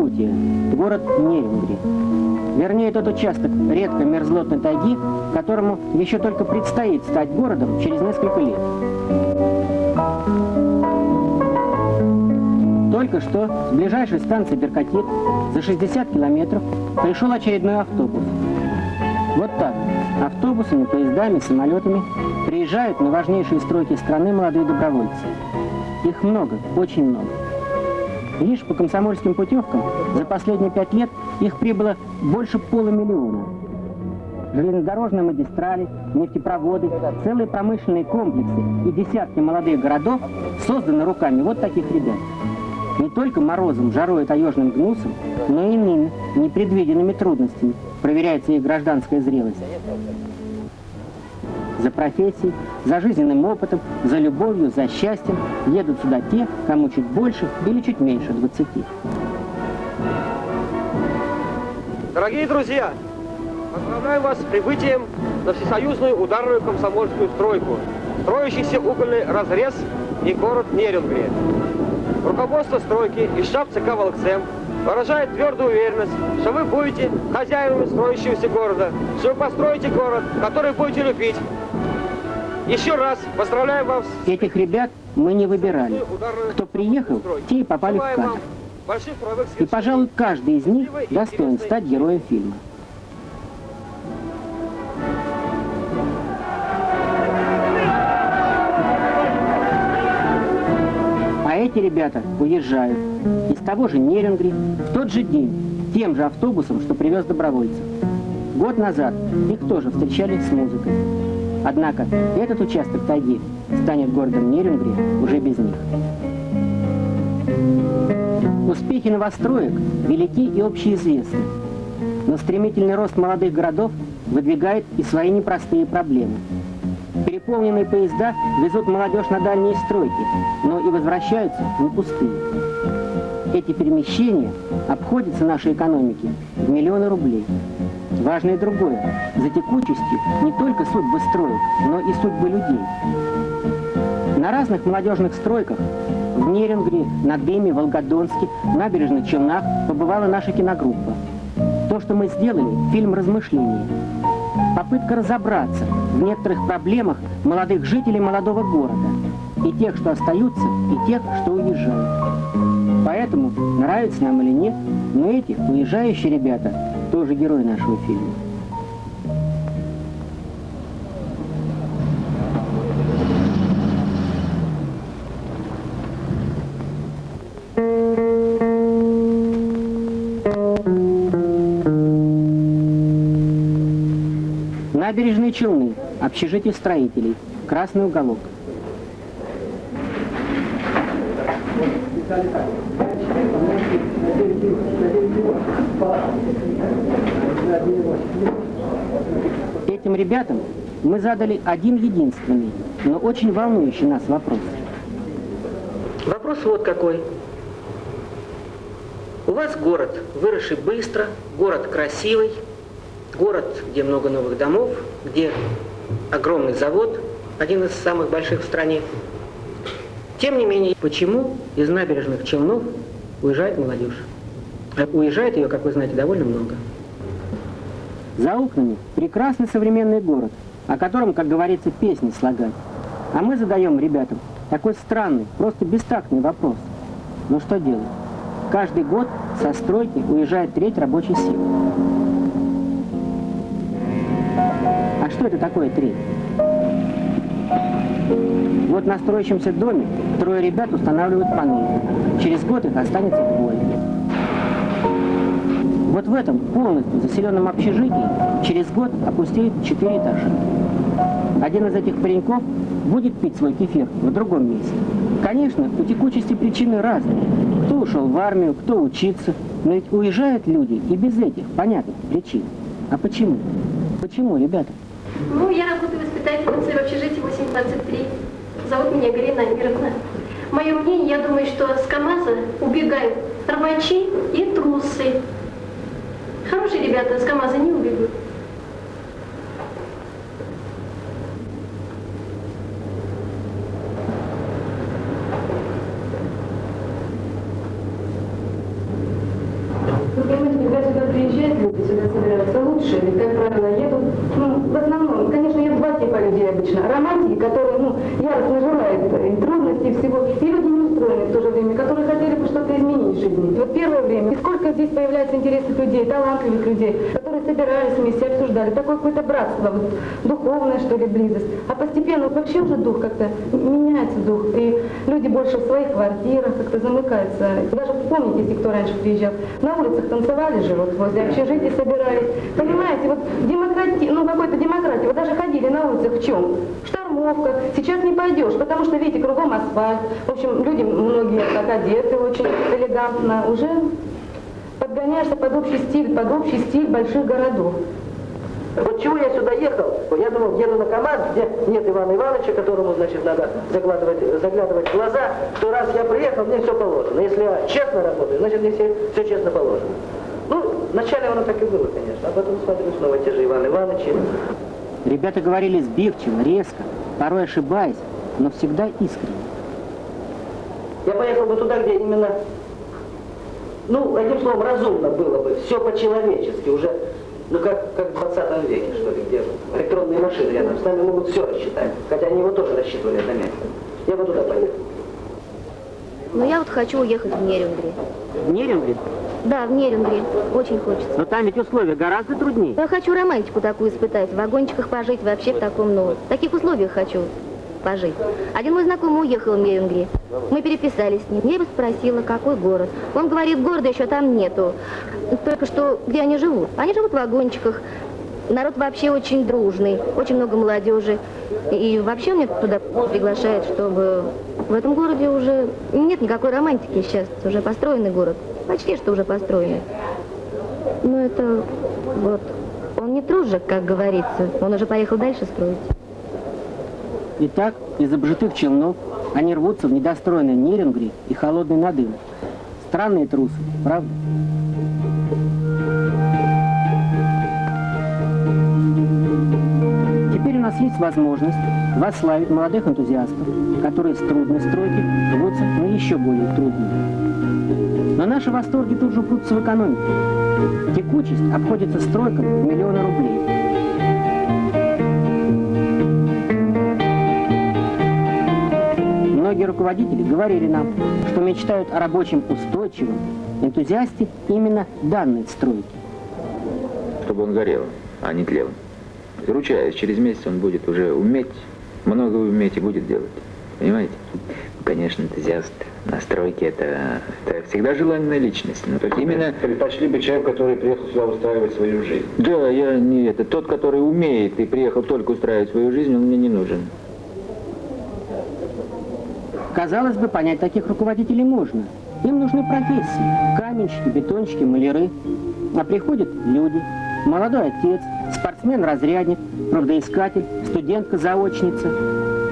Якутия, город Нерюнгри. Вернее, тот участок редкой мерзлотной тайги, которому еще только предстоит стать городом через несколько лет. Только что с ближайшей станции Беркатит за 60 километров пришел очередной автобус. Вот так, автобусами, поездами, самолетами приезжают на важнейшие стройки страны молодые добровольцы. Их много, очень много. Лишь по комсомольским путевкам за последние 5 лет их прибыло больше 500 000. Железнодорожные магистрали, нефтепроводы, целые промышленные комплексы и десятки молодых городов созданы руками вот таких ребят. Не только морозом, жарой и таежным гнусом, но и иными непредвиденными трудностями проверяется их гражданская зрелость. За профессией, за жизненным опытом, за любовью, за счастьем едут сюда те, кому чуть больше или чуть меньше 20. Дорогие друзья, поздравляю вас с прибытием на всесоюзную ударную комсомольскую стройку, строящийся угольный разрез и город Нерюнгри. Руководство стройки и штаб ЦК «Волокцем» выражает твердую уверенность, что вы будете хозяевами строящегося города, что вы построите город, который будете любить. Еще раз поздравляю вас. Этих ребят мы не выбирали. Кто приехал, те и попали в кадр. И, пожалуй, каждый из них достоин стать героем фильма. А эти ребята уезжают из того же Нерюнгри в тот же день, тем же автобусом, что привез добровольцев. Год назад их тоже встречали с музыкой. Однако этот участок тайги станет городом Нерюнгри уже без них. Успехи новостроек велики и общеизвестны, но стремительный рост молодых городов выдвигает и свои непростые проблемы. Переполненные поезда везут молодежь на дальние стройки, но и возвращаются не пустые. Эти перемещения обходятся нашей экономике в миллионы рублей. Важно и другое. За текучестью не только судьбы строек, но и судьбы людей. На разных молодежных стройках в Нерюнгри, на Дыме, Волгодонске, Набережных Челнах побывала наша киногруппа. То, что мы сделали, фильм размышлений. Попытка разобраться в некоторых проблемах молодых жителей молодого города. И тех, что остаются, и тех, что уезжают. Поэтому, нравится нам или нет, но эти уезжающие ребята тоже герои нашего фильма. Набережные Челны, общежитие строителей, красный уголок. Этим ребятам мы задали один единственный, но очень волнующий нас вопрос. Вопрос вот какой. У вас город, выросший быстро, город красивый, город, где много новых домов, где огромный завод, один из самых больших в стране. Тем не менее, почему из набережных Челнов уезжает молодежь? Уезжает ее, как вы знаете, довольно много. За окнами прекрасный современный город, о котором, как говорится, песни слагать. А мы задаем ребятам такой странный, просто бестактный вопрос. Ну что делать? Каждый год со стройки уезжает треть рабочей силы. А что это такое треть? Вот на строящемся доме 3 ребят устанавливают панели. Через год их останется 2. Вот в этом полностью заселенном общежитии через год опустеет 4 этажа. Один из этих пареньков будет пить свой кефир в другом месте. Конечно, у текучести причины разные. Кто ушел в армию, кто учиться. Но ведь уезжают люди и без этих понятных причин. А почему? Почему, ребята? Ну, я работаю воспитательницей в общежитии 823. Зовут меня Галина Амировна. Мое мнение, я думаю, что с КамАЗа убегают рвачи и трусы. Хорошие ребята с КамАЗа не убегут. очередь, как правило, едут, в основном, конечно, есть два типа людей обычно. Романтики, которые, яростно желают и трудностей, и всего, и люди неустроенные в то же время, которые хотели бы что-то изменить в жизни. Вот первое время, и сколько здесь появляется интересных людей, талантливых людей, которые собирались вместе, обсуждали, такое какое-то братство, вот, духовное, что ли, близость. А постепенно вообще уже дух как-то меняется, дух, и люди больше в своих квартирах как-то замыкаются. Даже помните, если кто раньше приезжал, на улицах танцевали же, вот возле общежития собирались. Понимаете, вот какой-то демократии, вот даже ходили на улицах в чем? В штормовках. Сейчас не пойдешь, потому что, видите, кругом асфальт. В общем, люди многие так одеты очень элегантно. Уже подгоняешься под общий стиль больших городов. Вот чего я сюда ехал? Я думал, еду на КамАЗ, где нет Ивана Ивановича, которому, значит, надо заглядывать в глаза. Что раз я приехал, мне все положено. Если я честно работаю, значит, мне все честно положено. Вначале оно так и было, конечно, а потом смотрю снова те же Иван Ивановичи. Ребята говорили сбивчиво, резко, порой ошибаясь, но всегда искренне. Я поехал бы туда, где именно, одним словом, разумно было бы, все по-человечески, уже, как в 20 веке, что ли, где электронные машины рядом с нами могут все рассчитать, хотя они его тоже рассчитывали это место. Я бы туда поехал. Я вот хочу уехать в Нерюнгри. В Нерюнгри? Да, в Нерюнгри. Очень хочется. Но там ведь условия гораздо труднее. Я хочу романтику такую испытать, в вагончиках пожить, вообще в в таких условиях хочу пожить. Один мой знакомый уехал в Нерюнгри. Мы переписались с ним. Я его спросила, какой город. Он говорит, города еще там нету. Только что, где они живут? Они живут в вагончиках. Народ вообще очень дружный, очень много молодежи. И вообще он меня туда приглашает, чтобы в этом городе уже нет никакой романтики сейчас. Уже построенный город. Почти что уже построенный. Но это вот, он не тружек, как говорится. Он уже поехал дальше строить. Итак, из обжитых Челнов они рвутся в недостроенный Нерюнгри и холодный Надым. Странные трусы, правда? Теперь у нас есть возможность восславить молодых энтузиастов, которые с трудной стройки рвутся на еще более трудную. Но наши восторги тут же упрутся в экономику. Текучесть обходится стройкам в миллионы рублей. Многие руководители говорили нам, что мечтают о рабочем устойчивом энтузиасте именно данной стройки. Чтобы он горел, а не тлел. Ручаюсь, через месяц он будет уже уметь, много уметь и будет делать. Понимаете? Конечно, энтузиаст на стройке это всегда желанная личность. Но только именно... Предпочли бы человек, который приехал сюда устраивать свою жизнь. Да, я не это. Тот, который умеет и приехал только устраивать свою жизнь, он мне не нужен. Казалось бы, понять таких руководителей можно. Им нужны профессии. Каменщики, бетонщики, маляры. А приходят люди. Молодой отец, спортсмен-разрядник, правдоискатель, студентка-заочница.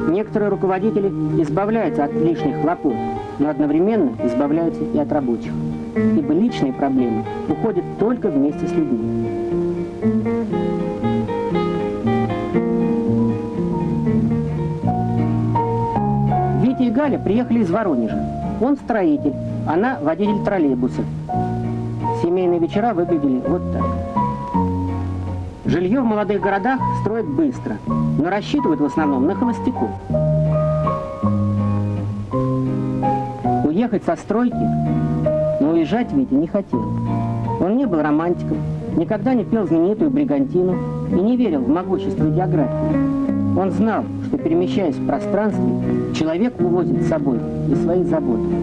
Некоторые руководители избавляются от лишних хлопот, но одновременно избавляются и от рабочих. Ибо личные проблемы уходят только вместе с людьми. Витя и Галя приехали из Воронежа. Он строитель, она водитель троллейбуса. Семейные вечера выглядели вот так. Жилье в молодых городах строят быстро, но рассчитывают в основном на холостяков. Уехать со стройки, но уезжать Витя не хотел. Он не был романтиком, никогда не пел знаменитую бригантину и не верил в могущество географии. Он знал, что, перемещаясь в пространстве, человек увозит с собой и свои заботы.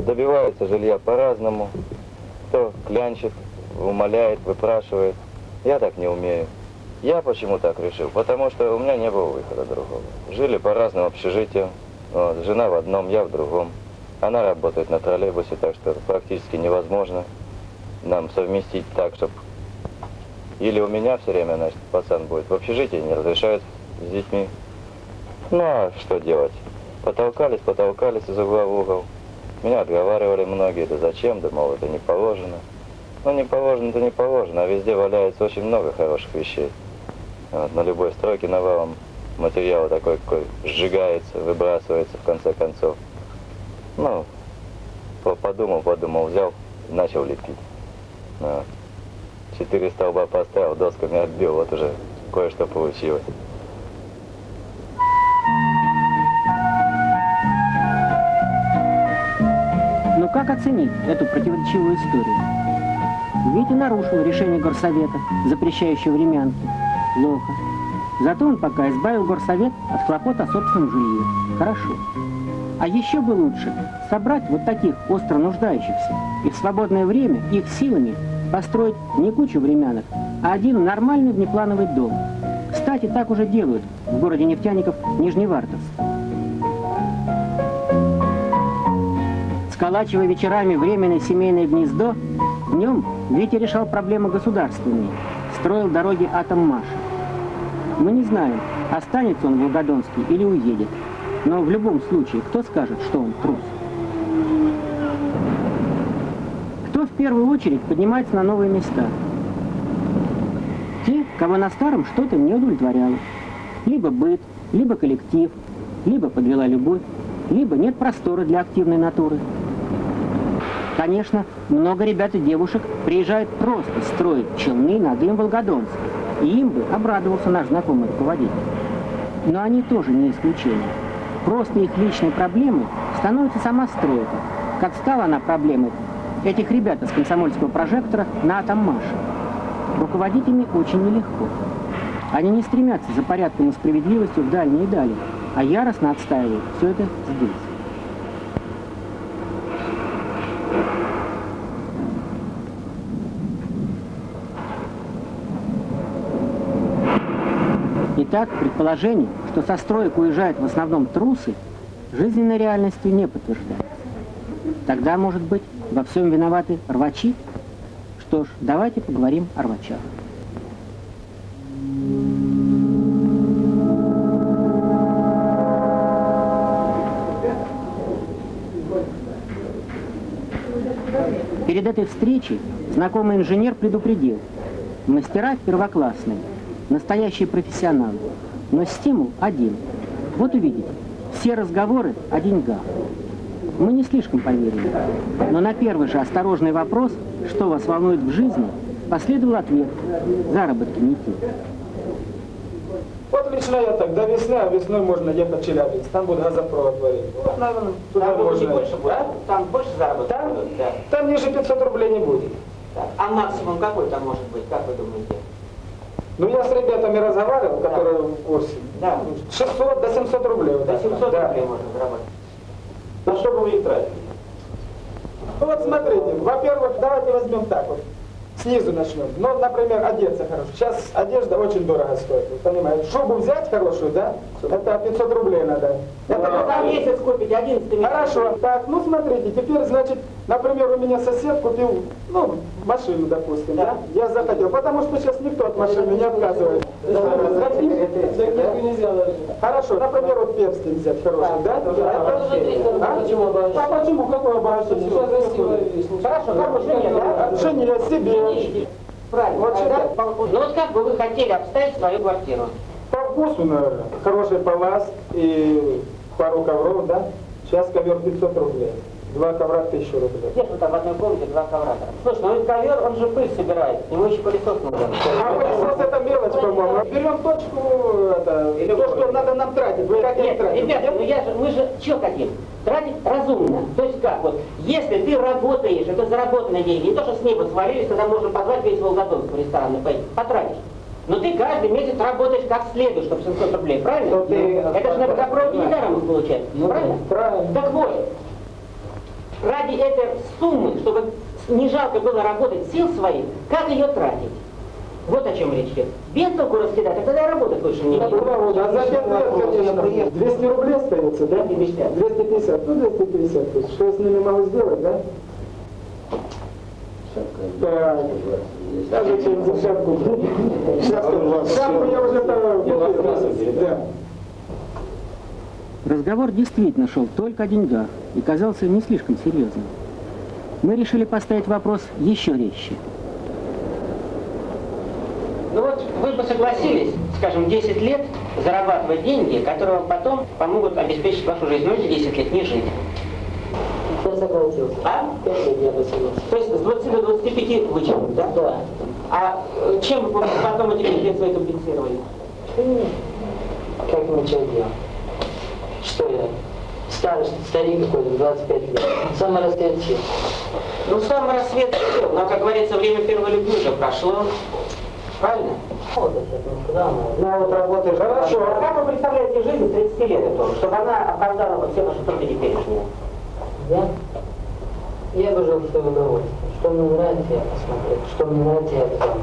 Добивается жилья по-разному. Кто клянчит, умоляет, выпрашивает. Я так не умею. Я почему так решил? Потому что у меня не было выхода другого. Жили по разным общежитиям. Вот, жена в одном, я в другом. Она работает на троллейбусе, так что практически невозможно нам совместить так, чтобы... Или у меня все время, значит, пацан будет в общежитии, не разрешают с детьми. Ну а что делать? Потолкались из угла в угол. Меня отговаривали многие, да зачем, да мол, это не положено. Ну не положено-то не положено, а везде валяется очень много хороших вещей. Вот, на любой стройке навалом материала такой, какой сжигается, выбрасывается в конце концов. Ну, Подумал, взял и начал лепить. 4 столба поставил, досками отбил, вот уже кое-что получилось. Но как оценить эту противоречивую историю? Витя нарушил решение горсовета, запрещающего времянки. Плохо. Зато он пока избавил горсовет от хлопот о собственном жилье. Хорошо. А еще бы лучше собрать вот таких остро нуждающихся и в свободное время их силами построить не кучу времянок, а один нормальный внеплановый дом. Кстати, так уже делают в городе нефтяников Нижневартовск. Сколачивая вечерами временное семейное гнездо, днем Витя решал проблемы государственные, строил дороги Атоммаша. Мы не знаем, останется он в Волгодонске или уедет. Но в любом случае, кто скажет, что он трус? Кто в первую очередь поднимается на новые места? Те, кого на старом что-то не удовлетворяло. Либо быт, либо коллектив, либо подвела любовь, либо нет простора для активной натуры. Конечно, много ребят и девушек приезжают просто строить челны на дым Волгодонск, и им бы обрадовался наш знакомый руководитель. Но они тоже не исключение. Просто их личной проблемой становится сама стройка, как стала она проблемой этих ребят из комсомольского прожектора на Атоммаше. Руководить ими очень нелегко. Они не стремятся за порядком и справедливостью в дальние дали, а яростно отстаивают все это здесь. Итак, предположение, что со строек уезжают в основном трусы, жизненной реальностью не подтверждается. Тогда, может быть, во всем виноваты рвачи? Что ж, давайте поговорим о рвачах. Перед этой встречей знакомый инженер предупредил: мастера первоклассные, настоящие профессионалы, но стимул один. Вот увидите, все разговоры о деньгах. Мы не слишком поверили, но на первый же осторожный вопрос, что вас волнует в жизни, последовал ответ: заработки не те. Вот лично я так, до весны, а весной можно ехать в Челябинск, там будет газопровод варить. Вот, наверное, туда там можно. Больше будет, да? Там больше заработок? Там ниже 500 рублей не будет. Так. А максимум какой там может быть, как вы думаете? Ну, я с ребятами разговаривал, которые в курсе. Да. 600 до 700 рублей. До 700 рублей можно заработать. На что бы вы их тратили? Ну вот смотрите, во-первых, давайте возьмем так вот. Снизу начнем. Ну, например, одеться хорошо. Сейчас одежда очень дорого стоит, вы понимаете. Шубу взять хорошую, да? Это 500 рублей надо. Это на месяц купить, 11 месяц. Хорошо. Так, ну смотрите, теперь, значит, например, у меня сосед купил, ну, машину, допустим, да? Я захотел, потому что сейчас никто от машины не отказывает. Хорошо, например, вот перстень взять хороший, да? А почему? Какое оборачивание? Хорошо, хорошее, да? Жене, себе. Правильно, вот да? Ну вот как бы вы хотели обставить свою квартиру? По вкусу, наверное. Хороший палас и пару ковров, да? Сейчас ковер 500 рублей. 2 ковра 1000 рублей. Где же там в одной комнате 2 ковра? Слушай, ну ведь ковер, он же пыль собирает. Ему еще пылесос нужен. А пылесос это мелочь, по-моему. Берем точку, это, то, что надо нам тратить. Вы хотите тратить? Ребята, ну мы же что хотим? Тратить разумно. То есть как? Вот, если ты работаешь, это заработанные деньги, не то, что с неба свалились, тогда можно позвать весь Волгодонск в ресторан и пойти. Потратишь. Но ты каждый месяц работаешь как следует, чтобы 700 рублей, правильно? Это же на водопроводе недаром получается, правильно? Правильно. Так вот, ради этой суммы, чтобы не жалко было работать сил своих, как ее тратить? Вот о чем речь идет. Без толку раскидать, а тогда и работать лучше не будет. А за 5 лет, конечно, 200 рублей остается, да? 250, ну 250, то есть, что я с ними могу сделать, да? Так, даже через десятку. Шапку я уже купил. Да. Разговор действительно шел только о деньгах и казался не слишком серьезным. Мы решили поставить вопрос еще резче. Ну вот вы бы согласились, скажем, 10 лет зарабатывать деньги, которые вам потом помогут обеспечить вашу жизнь, но эти 10 лет не жить. я согласился. А? 5 лет я бы согласился. То есть с 20 до 25 вычеркнуть, да? Да. А чем вы потом эти 5 лет свои компенсировали? Как ничего делать? Что я? Старик какой-то, 25 лет. Самый рассвет сил. Ну, самый рассвет сел, но, как говорится, время первой любви уже прошло. Правильно? Вот это, куда она? Ну, вот работаешь. Хорошо. А как вы представляете жизнь 30 лет эту, чтобы она оправдала вот все ваши труды теперешние? Я бы жил в свое удовольствие. Что мне нравится, я посмотрю. Что мне нравится, я взял.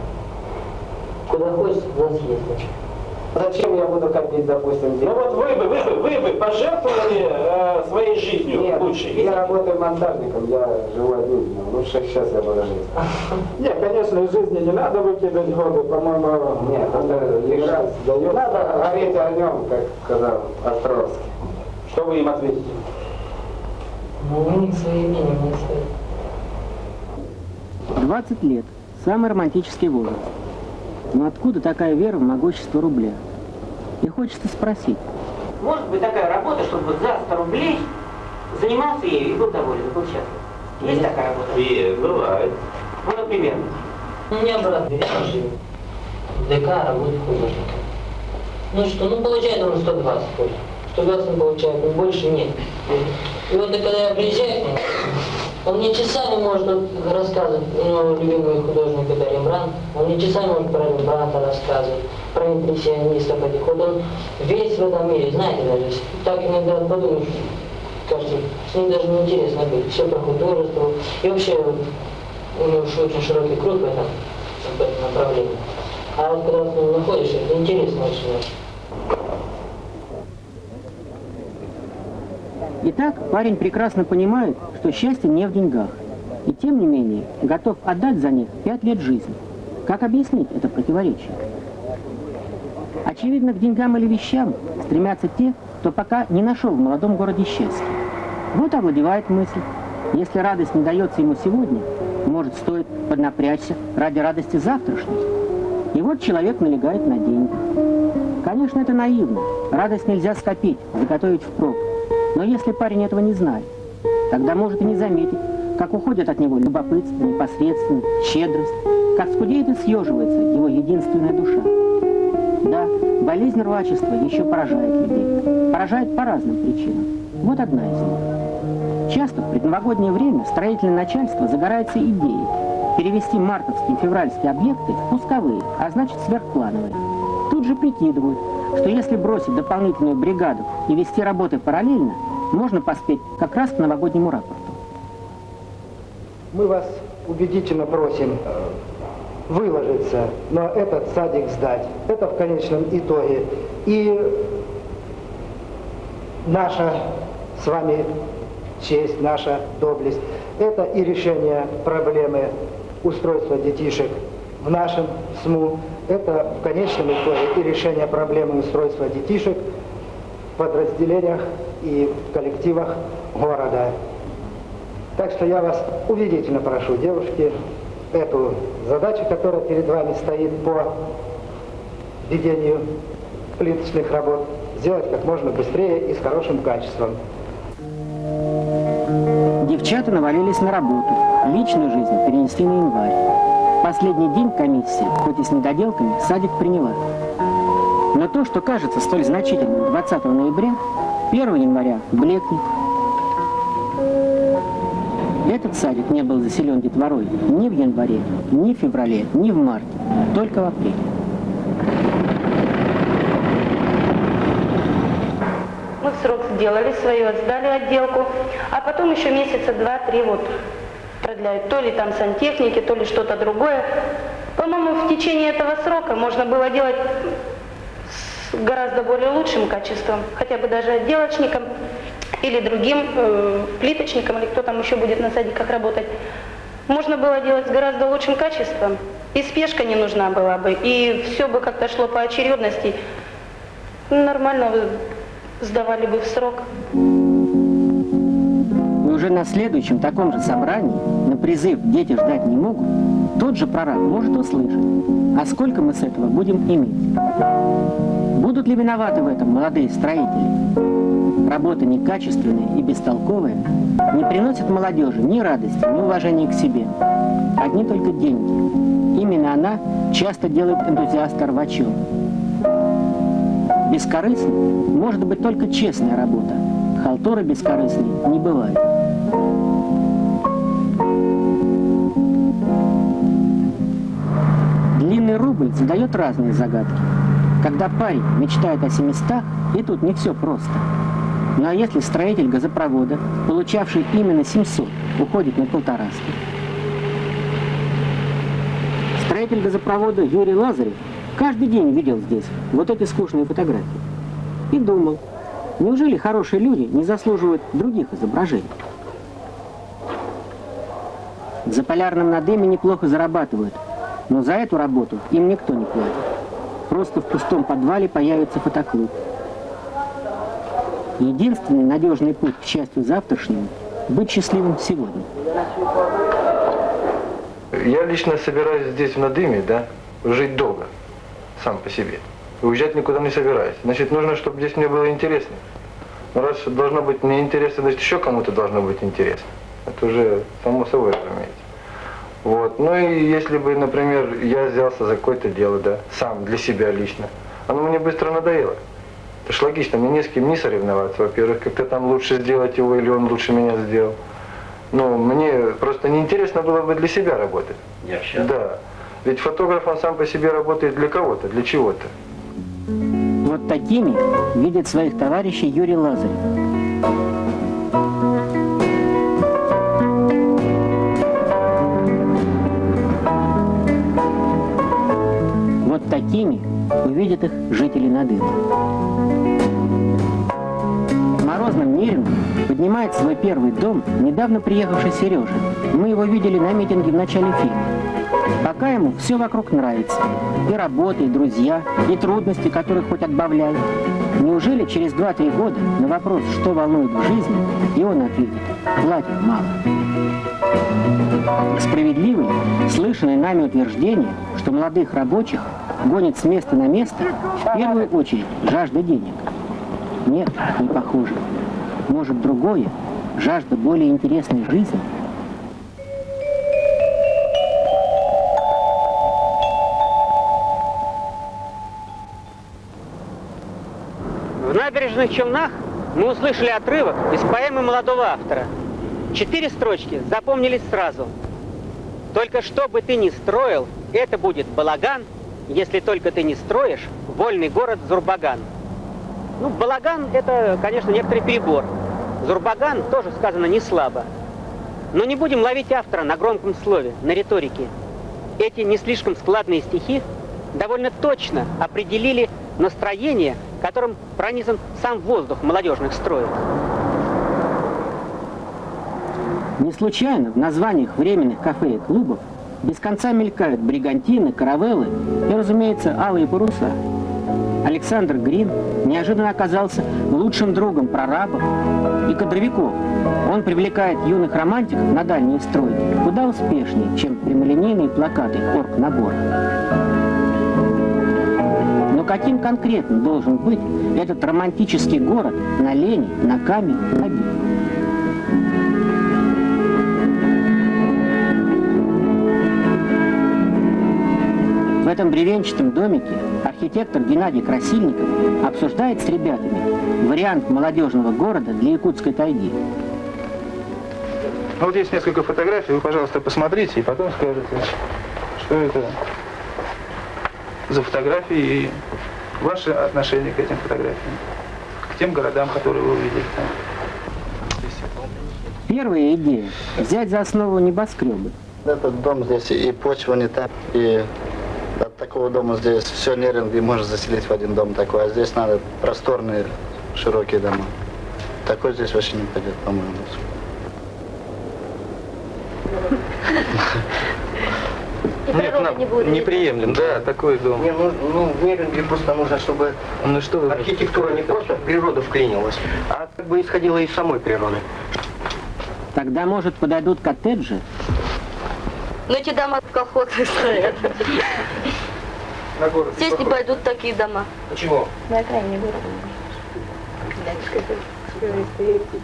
Куда хочешь, туда съездить. Зачем я буду копить, допустим, деньги? Ну вот вы бы пожертвовали своей жизнью Нет, лучше. я работаю монтажником, я живу один, но лучше сейчас я буду жить. Нет, конечно, из жизни не надо выкидывать годы, по-моему, Нет, надо лежать, дает. Надо говорить о нем, как сказал Островский. Что вы им ответите? Ну, у них свои мнения, у них свои. 20 лет. Самый романтический возраст. Но откуда такая вера в могущество рубля? И хочется спросить. Может быть такая работа, чтобы вот за 100 рублей занимался ею и был доволен, был счастлив? Есть такая работа? Бывает. Ну, например. У меня брат берет в ДК работает художником. Ну что, ну получает он 120 только. 120 он получает, но больше нет. И вот когда я приезжаю к нему, он мне часами может рассказывать, ну, любимый художник это Рембрандт, он мне часами может про Рембрандта рассказывать, про импрессионистов этих. Вот он весь в этом мире, знаете, даже так иногда подумаешь, кажется, с ним даже неинтересно быть, все про художество. И вообще у него очень широкий круг в этом направлении. А вот когда с ним находишься, это интересно очень. Итак, парень прекрасно понимает, что счастье не в деньгах. И тем не менее, готов отдать за них 5 лет жизни. Как объяснить это противоречие? Очевидно, к деньгам или вещам стремятся те, кто пока не нашел в молодом городе счастья. Вот овладевает мысль. Если радость не дается ему сегодня, может, стоит поднапрячься ради радости завтрашней. И вот человек налегает на деньги. Конечно, это наивно. Радость нельзя скопить, заготовить впрок. Но если парень этого не знает, тогда может и не заметить, как уходит от него любопытство, непосредственность, щедрость, как скудеет и съеживается его единственная душа. Да, болезнь рвачества еще поражает людей. Поражает по разным причинам. Вот одна из них. Часто в предновогоднее время строительное начальство загорается идеей перевести мартовские и февральские объекты в пусковые, а значит сверхплановые. Тут же прикидывают, что если бросить дополнительную бригаду и вести работы параллельно, можно поспеть как раз к новогоднему рапорту. Мы вас убедительно просим выложиться, но этот садик сдать. Это в конечном итоге и наша с вами честь, наша доблесть. Это и решение проблемы устройства детишек в нашем СМУ. Это в конечном итоге и решение проблемы устройства детишек в подразделениях и в коллективах города. Так что я вас убедительно прошу, девушки, эту задачу, которая перед вами стоит по ведению плиточных работ, сделать как можно быстрее и с хорошим качеством. Девчата навалились на работу, личную жизнь перенесли на январь. Последний день комиссии, хоть и с недоделками, садик приняла. Но то, что кажется столь значительным 20 ноября, 1 января блекнет. Этот садик не был заселен детворой ни в январе, ни в феврале, ни в марте, только в апреле. Мы в срок сделали свое, сдали отделку, а потом еще месяца 2-3 вот продляют. То ли там сантехники, то ли что-то другое. По-моему, в течение этого срока можно было делать с гораздо более лучшим качеством, хотя бы даже отделочником или другим плиточником, или кто там еще будет на садиках работать. Можно было делать с гораздо лучшим качеством, и спешка не нужна была бы, и все бы как-то шло по очередности. Нормально сдавали бы в срок. И уже на следующем таком же собрании, на призыв «Дети ждать не могут», тот же прораб может услышать, а сколько мы с этого будем иметь. Будут ли виноваты в этом молодые строители? работа некачественная и бестолковая не приносит молодежи ни радости, ни уважения к себе. Одни только деньги. Именно она часто делает энтузиаста рвачом. Бескорыстной может быть только честная работа. Халтуры бескорыстной не бывает. Длинный рубль задает разные загадки. Когда парень мечтает о 700, и тут не все просто. Ну а если строитель газопровода, получавший именно 700, уходит на 1,5? Строитель газопровода Юрий Лазарев каждый день видел здесь вот эти скучные фотографии. И думал, неужели хорошие люди не заслуживают других изображений? В Заполярном на дыме неплохо зарабатывают, но за эту работу им никто не платит. Просто в пустом подвале появится фотоклуб. Единственный надежный путь к счастью завтрашнему – быть счастливым сегодня. Я лично собираюсь здесь, в Надыме, да, жить долго, сам по себе. Уезжать никуда не собираюсь. Значит, нужно, чтобы здесь мне было интересно. Но раз должно быть мне интересно, значит, еще кому-то должно быть интересно. Это уже само собой разумеется. Вот. Ну и если бы, например, я взялся за какое-то дело, да, сам, для себя лично, оно мне быстро надоело. Это ж логично, мне не с кем не соревноваться. Во-первых, как-то там лучше сделать его, или он лучше меня сделал. Ну, мне просто неинтересно было бы для себя работать. Да. Ведь фотограф, он сам по себе работает для кого-то, для чего-то. Вот такими видит своих товарищей Юрий Лазарев. Вот такими увидят их жители Надыма. В морозном Нерюнгри поднимает свой первый дом недавно приехавший Сережа. Мы его видели на митинге в начале фильма. Пока ему все вокруг нравится. И работа, и друзья, и трудности, которых хоть отбавляй. Неужели через 2-3 года на вопрос, что волнует в жизни, и он ответит: платят мало. Справедливо ли слышанное нами утверждение, что молодых рабочих гонит с места на место в первую очередь жажда денег? Нет, не похоже. Может, другое, жажда более интересной жизни? В «Набережных Челнах» мы услышали отрывок из поэмы молодого автора. 4 строчки запомнились сразу. «Только что бы ты ни строил, это будет балаган, если только ты не строишь вольный город Зурбаган». Ну, балаган – это, конечно, некоторый перебор. Зурбаган тоже сказано не слабо. Но не будем ловить автора на громком слове, на риторике. Эти не слишком складные стихи довольно точно определили настроение, которым пронизан сам воздух молодежных строек. Не случайно в названиях временных кафе и клубов без конца мелькают бригантины, каравеллы и, разумеется, алые паруса. Александр Грин неожиданно оказался лучшим другом прорабов и кадровиков. Он привлекает юных романтиков на дальние стройки куда успешнее, чем прямолинейные плакаты оргнабора. Но каким конкретно должен быть этот романтический город на лени, на камень, на бит? В этом бревенчатом домике архитектор Геннадий Красильников обсуждает с ребятами вариант молодежного города для якутской тайги. Ну, вот есть несколько фотографий, вы, пожалуйста, посмотрите и потом скажете, что это за фотографии и ваше отношение к этим фотографиям, к тем городам, которые вы увидели там. Первая идея – взять за основу небоскребы. Этот дом здесь и почва не так, и от такого дома здесь все Нерюнгри можно заселить в один дом такой, а здесь надо просторные, широкие дома. Такой здесь вообще не пойдет, по-моему. Нет, неприемлем. Да, такой дом. Не, ну в Нерюнгри просто нужно, чтобы архитектура не просто в природу вклинилась, а как бы исходила из самой природы. Тогда, может, подойдут коттеджи? Но эти дома в колхозах стоят. Здесь не пойдут такие дома. Почему? На окраине города.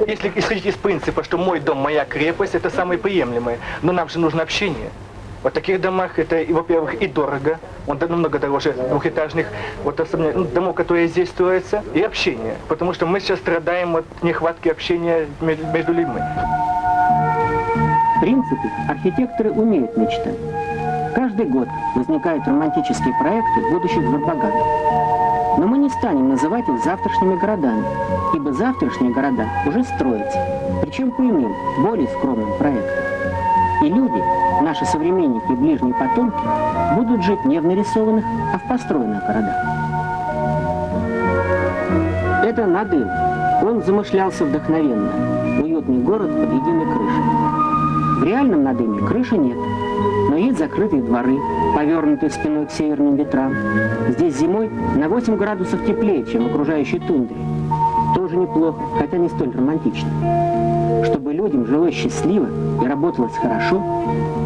Если исходить из принципа, что мой дом, моя крепость, это самое приемлемое, но нам же нужно общение. Вот в таких домах это, во-первых, и дорого, он намного дороже двухэтажных домов, которые здесь строятся, и общение. Потому что мы сейчас страдаем от нехватки общения между людьми. В принципе, архитекторы умеют мечтать. Каждый год возникают романтические проекты будущих Зурбаганов. Но мы не станем называть их завтрашними городами, ибо завтрашние города уже строятся, причем по иным, более скромным проектам. И люди, наши современники и ближние потомки, будут жить не в нарисованных, а в построенных городах. Это Надым. Он замышлялся вдохновенно. Уютный город под единой крышей. В реальном Надыме крыши нет, но есть закрытые дворы, повернутые спиной к северным ветрам. Здесь зимой на 8 градусов теплее, чем в окружающей тундре. Тоже неплохо, хотя не столь романтично. Чтобы людям жилось счастливо и работалось хорошо,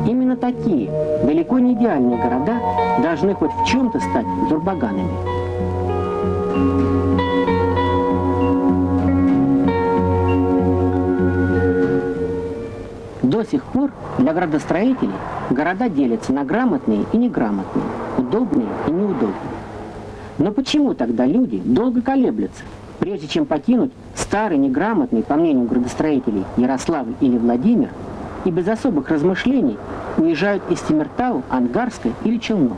именно такие, далеко не идеальные города должны хоть в чем-то стать Зурбаганами. До сих пор для градостроителей города делятся на грамотные и неграмотные, удобные и неудобные. Но почему тогда люди долго колеблются, прежде чем покинуть старый, неграмотный, по мнению градостроителей, Ярославль или Владимир, и без особых размышлений уезжают из Темиртау, Ангарска или Челнов?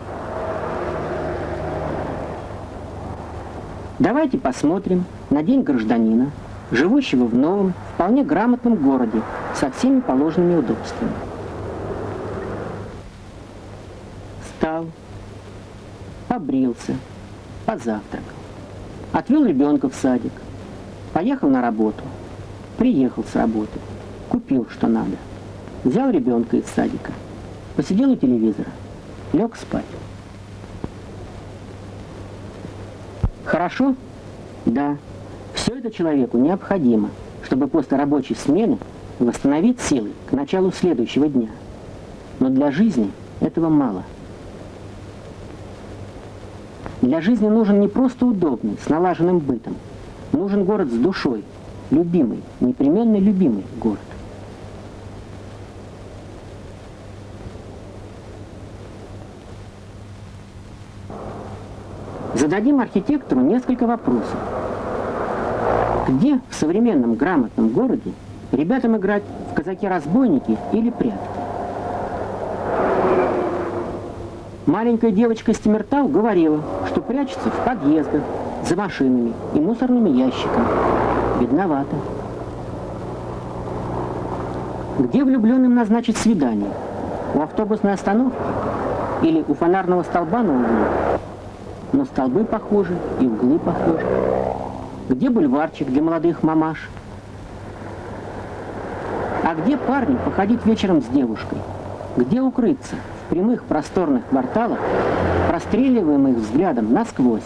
Давайте посмотрим на День гражданина, живущего в новом, вполне грамотном городе со всеми положенными удобствами. Встал, побрился, позавтракал, отвел ребенка в садик, поехал на работу, приехал с работы, купил, что надо, взял ребенка из садика, посидел у телевизора, лег спать. Хорошо? Да. Все это человеку необходимо, чтобы после рабочей смены восстановить силы к началу следующего дня. Но для жизни этого мало. Для жизни нужен не просто удобный, с налаженным бытом. Нужен город с душой, любимый, непременно любимый город. Зададим архитектору несколько вопросов. Где в современном грамотном городе ребятам играть в казаки-разбойники или прятки? Маленькая девочка из Темиртау говорила, что прячется в подъездах, за машинами и мусорными ящиками. Бедновато. Где влюбленным назначить свидание? У автобусной остановки? Или у фонарного столба на углу? Но столбы похожи и углы похожи. Где бульварчик для молодых мамаш? А где парни походить вечером с девушкой? Где укрыться в прямых просторных кварталах, простреливаемых взглядом насквозь?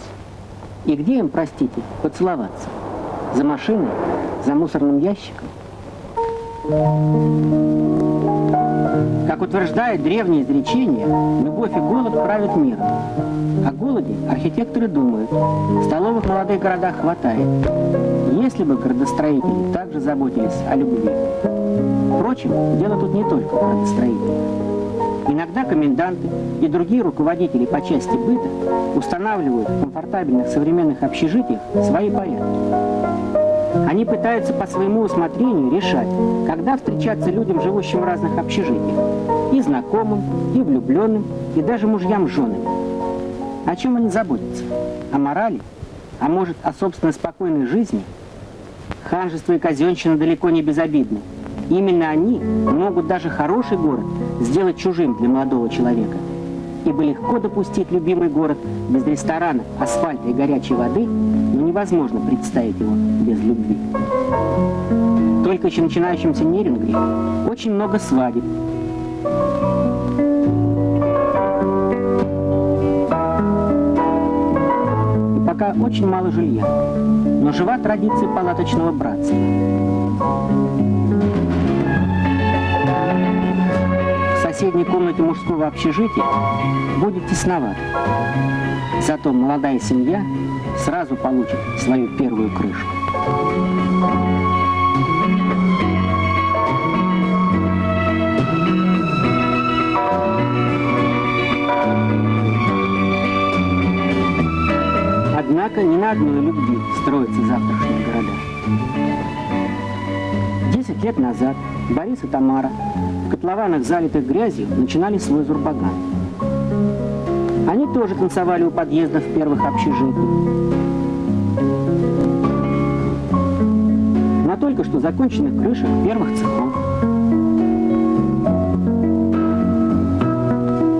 И где им, простите, поцеловаться? За машиной? За мусорным ящиком? Как утверждает древнее изречение, любовь и голод правят миром. О голоде архитекторы думают, в столовых молодых городах хватает. Если бы градостроители также заботились о любви. Впрочем, дело тут не только в градостроителях. Иногда коменданты и другие руководители по части быта устанавливают в комфортабельных современных общежитиях свои порядки. Они пытаются по своему усмотрению решать, когда встречаться людям, живущим в разных общежитиях, и знакомым, и влюбленным, и даже мужьям с женами. О чем они заботятся? О морали? А может, о собственной спокойной жизни? Ханжество и казенщина далеко не безобидны. Именно они могут даже хороший город сделать чужим для молодого человека. Ибо легко допустить любимый город без ресторана, асфальта и горячей воды, но невозможно представить его без любви. Только еще начинающемся Нерюнгри очень много свадеб. И пока очень мало жилья, но жива традиция палаточного братства. В соседней комнате мужского общежития будет тесновато. Зато молодая семья сразу получит свою первую крышку. Однако не на одной любви строятся завтрашние города. 10 лет назад Борис и Тамара в котлованах, залитых грязью, начинали свой зурбаган. Они тоже танцевали у подъездов первых общежитий. На только что законченных крышах первых цехов.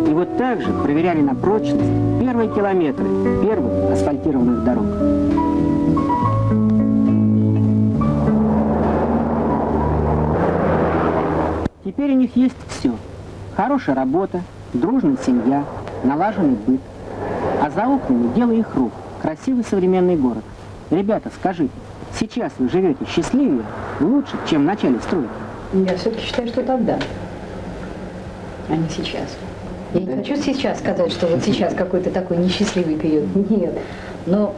И вот так же проверяли на прочность первые километры первых асфальтированных дорог. Теперь у них есть все. Хорошая работа, дружная семья, налаженный быт. А за окнами дело их рук. Красивый современный город. Ребята, скажите, сейчас вы живете счастливее, лучше, чем в начале стройки? Я все-таки считаю, что тогда, а не сейчас. Я не хочу сейчас сказать, что вот сейчас какой-то такой несчастливый период. Нет. Но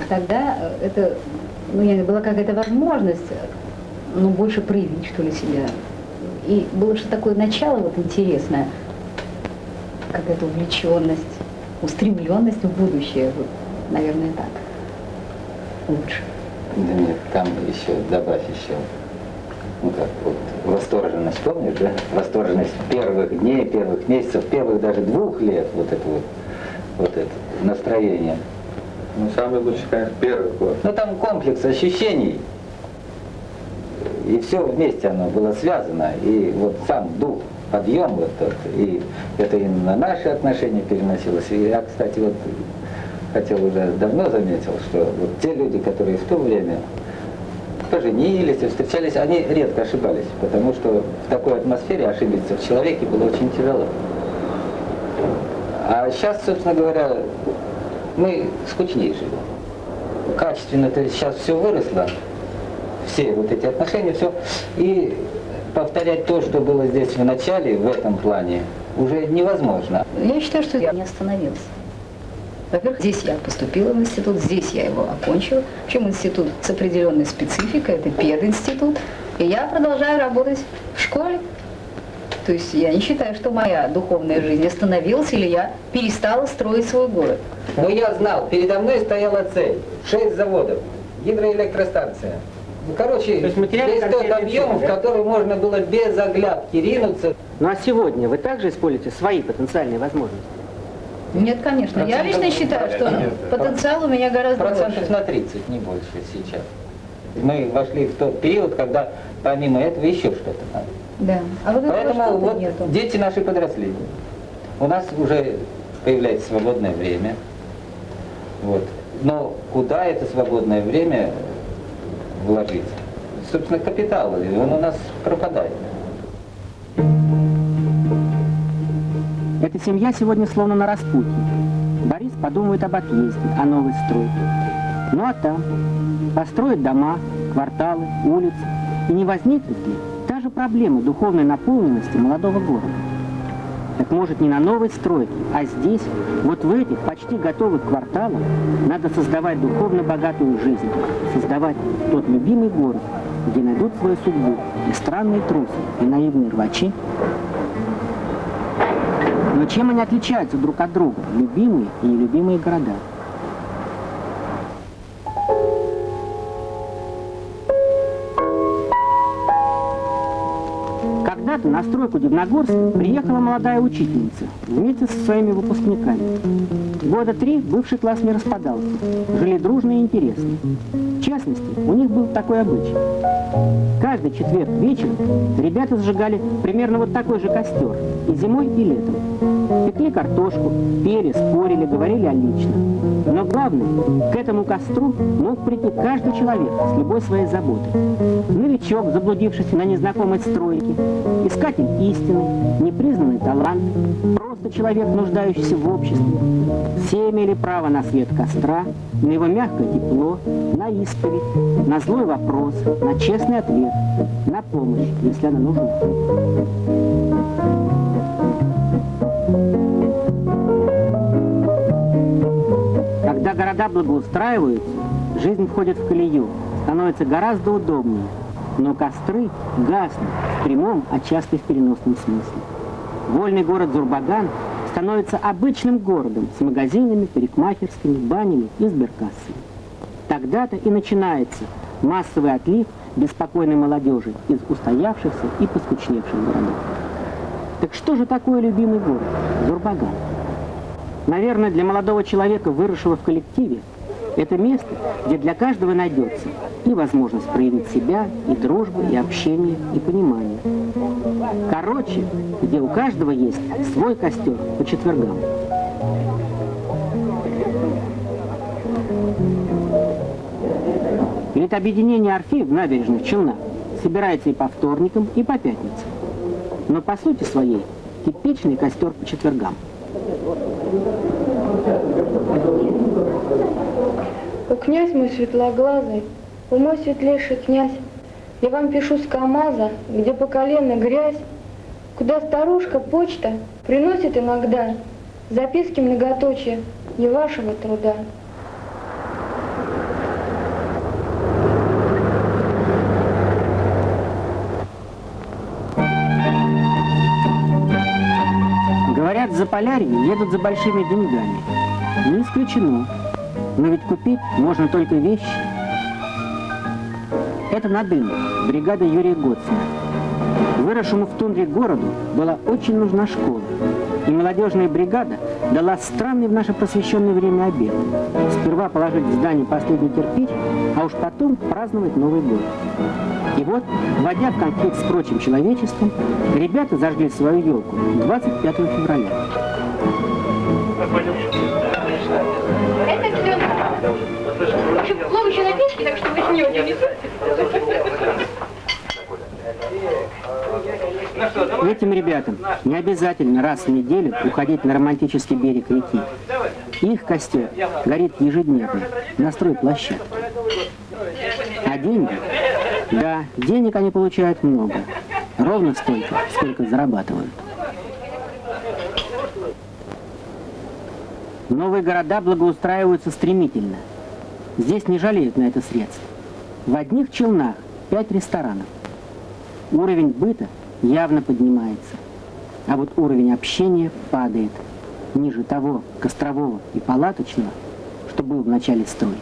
тогда это, была какая-то возможность, больше проявить, что ли, себя. И было что такое начало вот интересное, какая-то увлеченность, устремленность в будущее. Вот, наверное, так. Лучше. Да нет, там еще, добавь еще. Восторженность, помнишь, да? Восторженность первых дней, первых месяцев, первых даже 2 лет, вот это настроение. Самый лучший, конечно, первый год. Там комплекс ощущений. И все вместе оно было связано. И вот сам дух, подъем вот тот, и это и на наши отношения переносилось. И я, кстати, хотел уже давно заметил, что вот те люди, которые в то время поженились и встречались, они редко ошибались, потому что в такой атмосфере ошибиться в человеке было очень тяжело. А сейчас, собственно говоря, мы скучнее живем. Качественно-то сейчас все выросло, все вот эти отношения, все. И повторять то, что было здесь в начале, в этом плане, уже невозможно. Я считаю, что я не остановился. Во-первых, здесь я поступила в институт, здесь я его окончила. Причем институт с определенной спецификой, это пединститут. И я продолжаю работать в школе. То есть я не считаю, что моя духовная жизнь остановилась или я перестала строить свой город. Но я знал, передо мной стояла цель. 6 заводов, гидроэлектростанция. Короче, весь тот объем, в который можно было без оглядки ринуться. Ну а сегодня вы также используете свои потенциальные возможности? Нет, конечно. Я лично считаю, что потенциал у меня гораздо больше. Процентов на 30, не больше сейчас. Мы вошли в тот период, когда помимо этого еще что-то надо. Да. А вот поэтому вот нету. Дети наши подросли. У нас уже появляется свободное время. Вот. Но куда это свободное время вложить? Собственно, капитал, он у нас пропадает. Эта семья сегодня словно на распутье. Борис подумает об отъезде, о новой стройке. Ну а там построить дома, кварталы, улицы. И не возникнет ли та же проблема духовной наполненности молодого города? Так может не на новой стройке, а здесь, вот в этих почти готовых кварталах, надо создавать духовно богатую жизнь, создавать тот любимый город, где найдут свою судьбу и странные трусы, и наивные рвачи. Но чем они отличаются друг от друга, любимые и нелюбимые города? Когда-то на стройку Дивногорск приехала молодая учительница вместе со своими выпускниками. Года 3 бывший класс не распадался, жили дружно и интересно. В частности, у них был такой обычай. Каждый четверг вечером ребята сжигали примерно вот такой же костер, и зимой, и летом. Пекли картошку, пели, спорили, говорили о личном. Но главное, к этому костру мог прийти каждый человек с любой своей заботой. Новичок, заблудившийся на незнакомой стройке, искатель истины, непризнанный талант, просто человек, нуждающийся в обществе. Все имели право на свет костра, на его мягкое тепло, на исповедь, на злой вопрос, на честный ответ, на помощь, если она нужна. Когда города благоустраиваются, жизнь входит в колею. становится гораздо удобнее, но костры гаснут в прямом, а часто и в переносном смысле. Вольный город Зурбаган становится обычным городом с магазинами, парикмахерскими, банями и сберкассами. Тогда-то и начинается массовый отлив беспокойной молодежи из устоявшихся и поскучневших городов. Так что же такое любимый город Зурбаган? Наверное, для молодого человека, выросшего в коллективе, это место, где для каждого найдется и возможность проявить себя, и дружбу, и общение, и понимание. Короче, где у каждого есть свой костер по четвергам. Ведь объединение Орфеев в Набережных Челнах собирается и по вторникам, и по пятницам. Но по сути своей типичный костер по четвергам. О, князь мой светлоглазый, о, мой светлейший князь, я вам пишу с КамАЗа, где по колено грязь, куда старушка почта приносит иногда записки многоточия не вашего труда. Говорят, за Заполярье едут за большими деньгами. Не исключено. Но ведь купить можно только вещи. Это Надым, бригада Юрия Гоцина. Выросшему в тундре городу была очень нужна школа. И молодежная бригада дала странный в наше просвещенное время обед. Сперва положить в здание последний кирпич, а уж потом праздновать Новый год. И вот, вводя в конфликт с прочим человечеством, ребята зажгли свою елку 25 февраля. Это все. Плохо еще напитки, так что возьмете. Этим ребятам не обязательно раз в неделю уходить на романтический берег реки. Их костер горит ежедневно на стройплощадке. А деньги? Да, денег они получают много. Ровно столько, сколько зарабатывают. Новые города благоустраиваются стремительно. Здесь не жалеют на это средств. В одних Челнах 5 ресторанов. Уровень быта явно поднимается. А вот уровень общения падает ниже того кострового и палаточного, что был в начале стройки.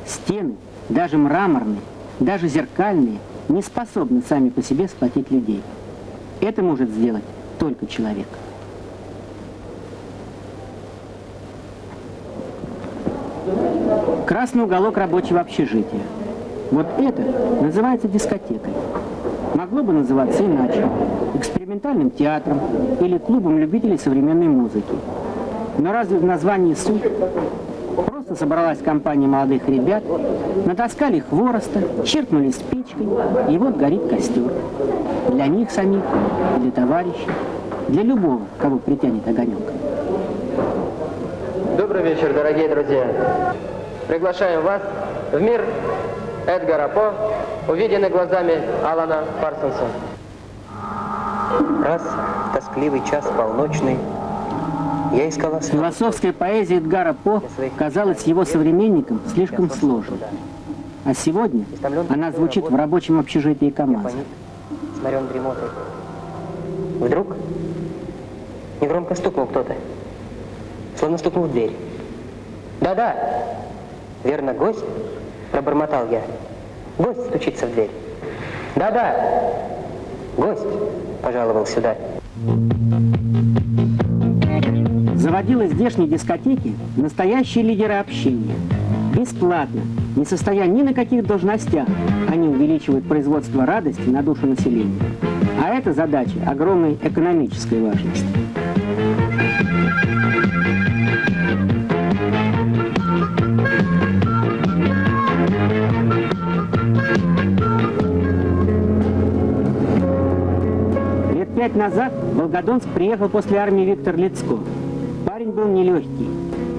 Стены, даже мраморные, даже зеркальные, не способны сами по себе сплотить людей. Это может сделать только человек. Красный уголок рабочего общежития. Вот это называется дискотекой. Могло бы называться иначе. Экспериментальным театром или клубом любителей современной музыки. Но разве в названии суть? Просто собралась компания молодых ребят, натаскали хвороста, чиркнули спичкой, и вот горит костер. Для них самих, для товарищей, для любого, кого притянет огонек. Добрый вечер, дорогие друзья. Приглашаем вас в мир Эдгара По, увиденный глазами Алана Парсонса. Раз в тоскливый час полночный я искала... Философская поэзия Эдгара По казалась его современникам слишком сложной. А сегодня она звучит в рабочем общежитии КамАЗа. Сморен дремотой. Вдруг негромко стукнул кто-то, словно стукнул в дверь. Да-да, верно, гость, пробормотал я. Гость стучится в дверь. Да-да, гость пожаловал сюда. Заводила здешние дискотеки настоящие лидеры общения. Бесплатно, не состоя ни на каких должностях, они увеличивают производство радости на душу населения. А это задача огромной экономической важности. Лет 5 назад в Волгодонск приехал после армии Виктор Лицко. Парень был нелегкий.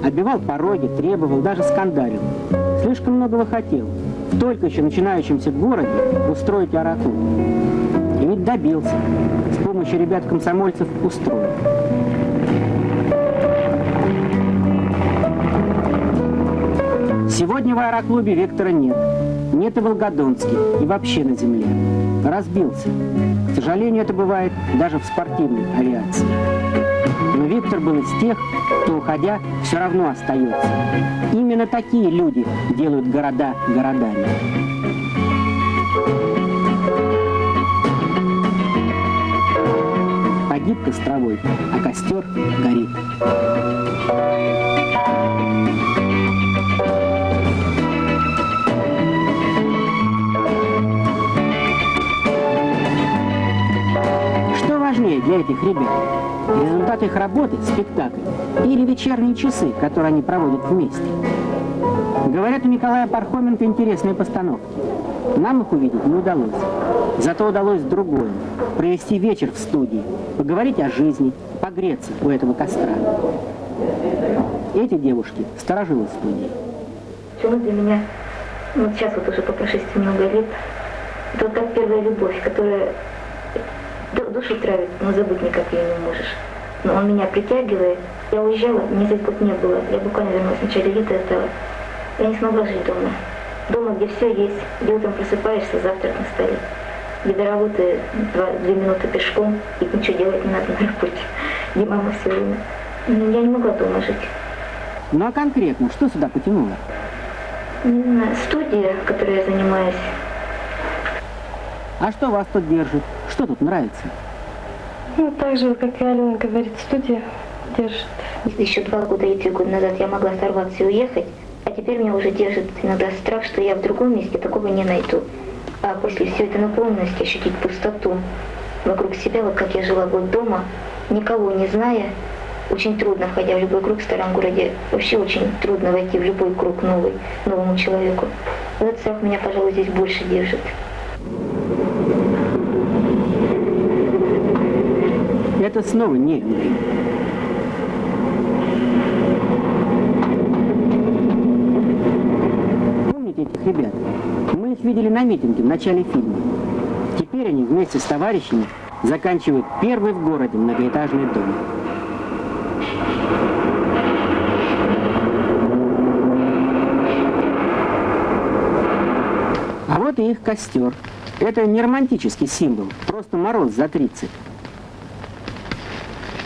Отбивал пороги, требовал, даже скандалил. Слишком многого хотел. В только еще начинающемся городе устроить аэроклуб. И ведь добился. С помощью ребят-комсомольцев устроил. Сегодня в аэроклубе Виктора нет. Нет и в Волгодонске, и вообще на земле. Разбился. К сожалению, это бывает даже в спортивной авиации. Но Виктор был из тех, кто, уходя, все равно остается. Именно такие люди делают города городами. Погиб костровой, а костер горит. Что важнее для этих ребят? Результат их работы, спектакль, или вечерние часы, которые они проводят вместе? Говорят, у Николая Пархоменко интересные постановки. Нам их увидеть не удалось. Зато удалось другое – провести вечер в студии, поговорить о жизни, погреться у этого костра. Эти девушки – сторожилы студии. Почему для меня, вот сейчас вот уже по прошествии много лет, это вот как первая любовь, которая душу травит, но забыть никак ее не можешь. Но он меня притягивает. Я уезжала, мне здесь год не было. Я буквально вернулась в начале лета и осталась. Я не смогла жить дома. Дома, где все есть, где утром просыпаешься, завтрак на столе. Где до работы 2 минуты пешком, и ничего делать не надо на работе. Где мама все время. Я не могла дома жить. Ну а конкретно, что сюда потянуло? Не знаю, студия, в которой я занимаюсь. А что вас тут держит? Что тут нравится? Ну, так же, как и Алена говорит, студия держит. Еще 2 года и 3 года назад я могла сорваться и уехать, а теперь меня уже держит иногда страх, что я в другом месте такого не найду. А после всей этой наполненности ощутить пустоту вокруг себя, вот как я жила год дома, никого не зная, очень трудно, входя в любой круг в старом городе, вообще очень трудно войти в любой круг новому человеку. Вот этот страх меня, пожалуй, здесь больше держит. Это снова Нерюнгри. Помните этих ребят? Мы их видели на митинге в начале фильма. Теперь они вместе с товарищами заканчивают первый в городе многоэтажный дом. А вот и их костер. Это не романтический символ, просто мороз за 30.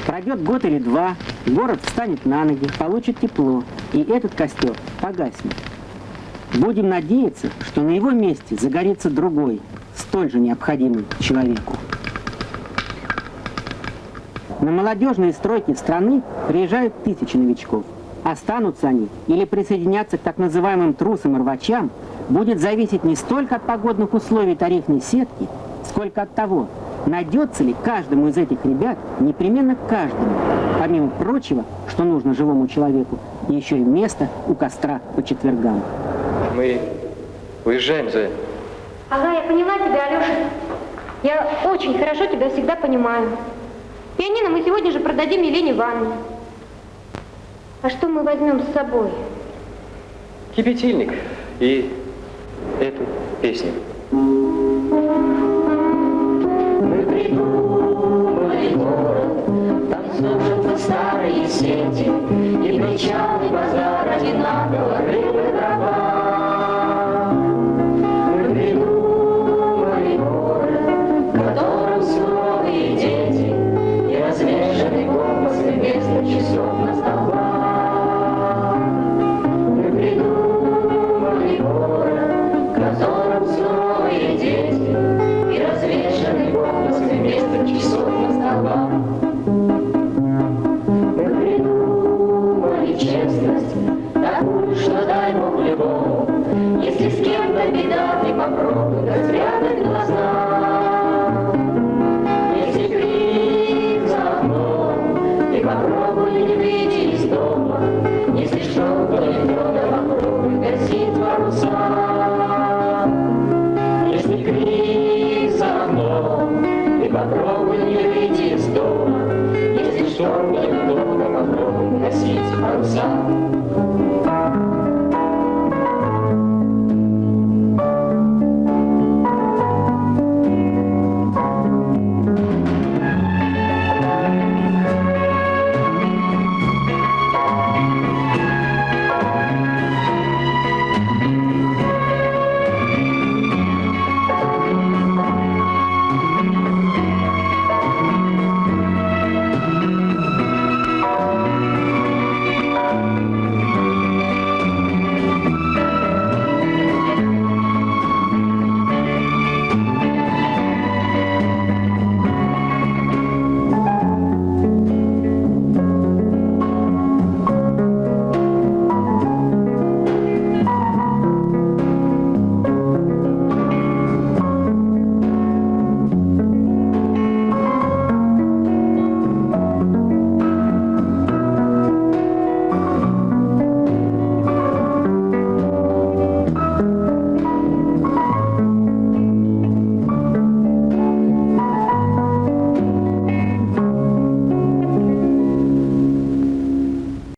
Пройдет год или 2, город встанет на ноги, получит тепло, и этот костер погаснет. Будем надеяться, что на его месте загорится другой, столь же необходимый человеку. На молодежные стройки страны приезжают тысячи новичков. Останутся они или присоединятся к так называемым трусам и рвачам, будет зависеть не столько от погодных условий тарифной сетки, сколько от того, найдется ли каждому из этих ребят, непременно каждому, помимо прочего, что нужно живому человеку, еще и место у костра по четвергам. Мы уезжаем, Зая. Ага, я поняла тебя, Алеша. Я очень хорошо тебя всегда понимаю. Пианино мы сегодня же продадим Елене Ивановне. А что мы возьмем с собой? Кипятильник и эту песню. Танцуют старые сети, и причалы базар одинаково рыбы дрова. Мы придумали город, в котором суровые дети и развешаны компасы вместо часов на столбах. Мы придумали город, в котором суровые дети и развешаны компасы вместо часов на столбах. Честность, такую, что дай Бог любому. Если с кем-то беда, ты попробуй да спрятать глаза. Если крик за окном, ты попробуй не выйти из дома. Если что-то не то, попробуй гасить паруса. Если крик за окном, ты попробуй не выйти из дома. Если что-то не то, попробуй гасить паруса.